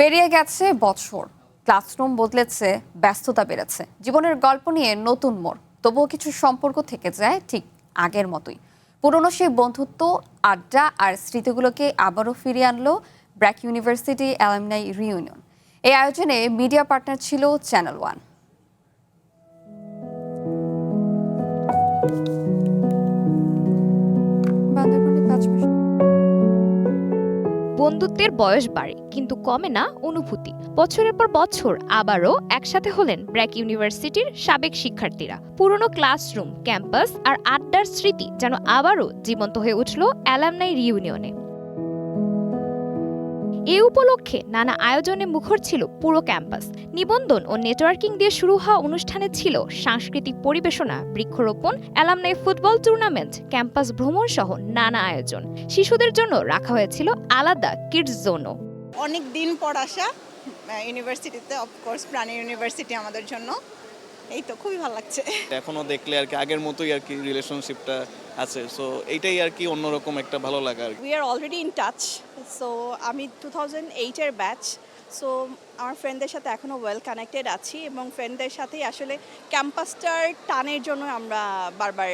পেরিয়ে গেছে বছর, ক্লাসরুম বদলেছে, ব্যস্ততা বেড়েছে, জীবনের গল্প নিয়ে নতুন মোড়। তবুও কিছু সম্পর্ক থেকে যায় ঠিক আগের মতোই। পুরনো সেই বন্ধুত্ব, আড্ডা আর স্মৃতিগুলোকে আবারও ফিরিয়ে আনলো ব্র্যাক ইউনিভার্সিটি অ্যালামনাই রিইউনিয়ন। এই আয়োজনে মিডিয়া পার্টনার ছিল চ্যানেল ওয়ান। বন্ধুত্বের বয়স বাড়ে কিন্তু কমে না অনুভূতি। বছরের পর বছর আবারও একসাথে হলেন ব্র্যাক ইউনিভার্সিটির সাবেক শিক্ষার্থীরা। পুরনো ক্লাসরুম, ক্যাম্পাস আর আড্ডার স্মৃতি যেন আবারও জীবন্ত হয়ে উঠল অ্যালামনাই রিইউনিয়নে। এ উপলক্ষে নানা আয়োজনে মুখর ছিল পুরো ক্যাম্পাস। নিবন্ধন ও নেটওয়ার্কিং দিয়ে শুরু হওয়া অনুষ্ঠানে ছিল সাংস্কৃতিক পরিবেশনা, বৃক্ষরোপণ, অ্যালামনাই ফুটবল টুর্নামেন্ট, ক্যাম্পাস ভ্রমণ সহ নানা আয়োজন। শিশুদের জন্য রাখা হয়েছিল আলাদা কিডস জোনও। অনেক দিন পর আসা ইউনিভার্সিটিতে, অফকোর্স প্রাণী ইউনিভার্সিটি আমাদের জন্য। এই তো খুবই ভালো লাগছে। এখনো দেখলে আর কি আগের মতোই আর কি রিলেশনশিপটা আছে, সো এইটাই আর কি অন্যরকম একটা ভালো লাগা আর কি। We are already in touch. So আমি 2008-এর ব্যাচ। সো আমার ফ্রেন্ডদের সাথে এখনও ওয়েল কানেক্টেড আছি এবং ফ্রেন্ডদের সাথেই আসলে ক্যাম্পাসটার টানের জন্য আমরা বারবার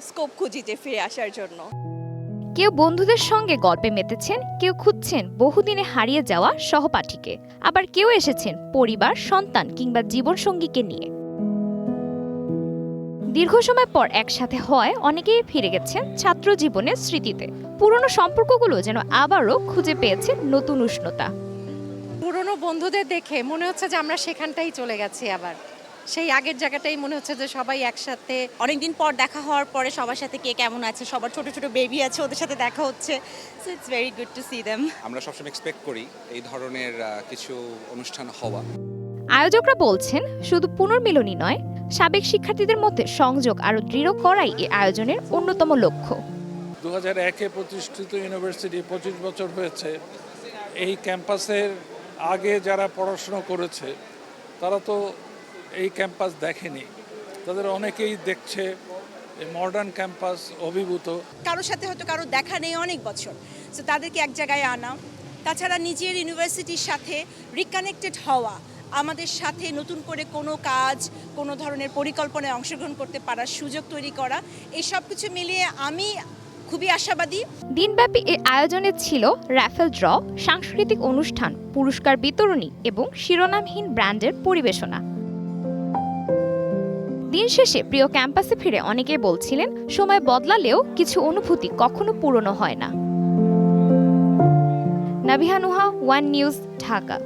স্কোপ খুঁজি যে ফিরে আসার জন্য। কেউ বন্ধুদের সঙ্গে গল্পে মেতেছেন, কেউ খুঁজছেন বহুদিনে হারিয়ে যাওয়া সহপাঠীকে, আবার কেউ এসেছেন পরিবার, সন্তান কিংবা জীবনসঙ্গীকে নিয়ে। দীর্ঘ সময় পর একসাথে হয় অনেকেই ফিরে গেছেন ছাত্র জীবনের স্মৃতিতে। পুরনো সম্পর্কগুলো যেন আবারও খুঁজে পেয়েছে নতুন উষ্ণতা। পুরনো বন্ধুদের দেখে মনে হচ্ছে যে আমরা সেখানটাই চলে গেছি, আবার সেই আগের জায়গাটাই মনে হচ্ছে যে সবাই একসাথে। অনেকদিন পর দেখা হওয়ার পরে সবার সাথে কে কেমন আছে, সবার ছোট ছোট বেবি আছে, ওদের সাথে দেখা হচ্ছে। So it's very good to see them. আমরা সবসময় এক্সপেক্ট করি এই ধরনের কিছু অনুষ্ঠান হওয়া। আয়োজকরা বলছেন শুধু পুনর্মিলনই নয়, সাবেক শিক্ষার্থীদের মধ্যে সংযোগ আরও দৃঢ় করাই এই আয়োজনের অন্যতম লক্ষ্য। 2001-এ প্রতিষ্ঠিত ইউনিভার্সিটি 25 বছর হয়েছে। এই ক্যাম্পাসের আগে যারা পড়াশোনা করেছে তারা তো এই ক্যাম্পাস দেখেনি, তাদের অনেকেই দেখছে এই মডার্ন ক্যাম্পাস অভিভূত। কারোর সাথে হয়তো কারো দেখা নেই অনেক বছর, সো তাদেরকে এক জায়গায় আনা, তাছাড়া নিজের ইউনিভার্সিটির সাথে রিকানেক্টেড হওয়া, আমাদের সাথে নতুন করে কোনো কাজ, কোনো ধরনের পরিকল্পনায় অংশগ্রহণ করতে পারার সুযোগ তৈরি করা, এই সব কিছু মিলিয়ে আমি খুবই আশাবাদী। দিনব্যাপী এই আয়োজনে ছিল র্যাফেল ড্র, সাংস্কৃতিক অনুষ্ঠান, পুরস্কার বিতরণী এবং শিরোনামহীন ব্র্যান্ডের পরিবেশনা। দিন শেষে প্রিয় ক্যাম্পাসে ফিরে অনেকেই বলছিলেন সময় বদলালেও কিছু অনুভূতি কখনো পুরনো হয় না। Nabiha Nuha, one news, Dhaka.